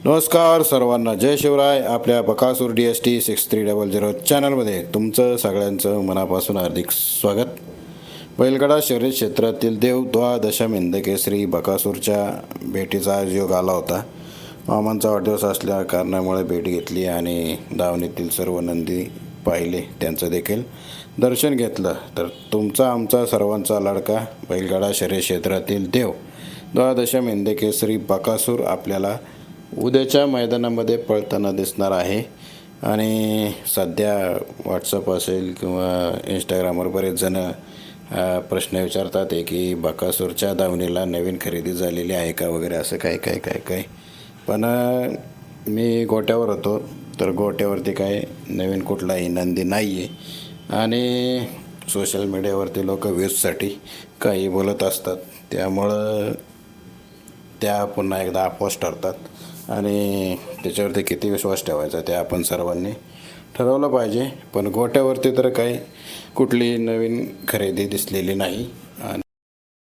नमस्कार सर्वांना, जय शिवराय. आपल्या बकासूर DST 6300 चॅनलमध्ये तुमचं सगळ्यांचं मनापासून हार्दिक स्वागत. बैलगाडा शर्यत क्षेत्रातील देव द्वादशम हिंदकेसरी बकासूरच्या भेटीचा आज योग आला होता. मामांचा वाढदिवस असल्या कारणामुळे भेट घेतली आणि दावणीतील सर्व नंदी पाहिले, त्यांचं देखील दर्शन घेतलं. तर तुमचा आमचा सर्वांचा लाडका बैलगाडा शर्यत क्षेत्रातील देव द्वादशम हिंदकेसरी बकासूर आपल्याला उद्याच्या मैदानामध्ये पळताना दिसणार आहे. आणि सध्या व्हॉट्सअप असेल किंवा इंस्टाग्रामवर बरेच जण प्रश्न विचारतात आहे की बकासूरच्या दावणीला नवीन खरेदी झालेली आहे का वगैरे, असं काय. पण मी गोट्यावर होतो, तर गोट्यावरती काय नवीन कुठलाही नंदी नाही आहे. आणि सोशल मीडियावरती लोक व्ह्यूजसाठी काही बोलत असतात, त्यामुळं त्या पुन्हा एकदा अपोज ठरतात आणि त्याच्यावरती किती विश्वास ठेवायचा ते आपण सर्वांनी ठरवलं पाहिजे. पण गोट्यावरती तर काही कुठली नवीन खरेदी दिसलेली नाही.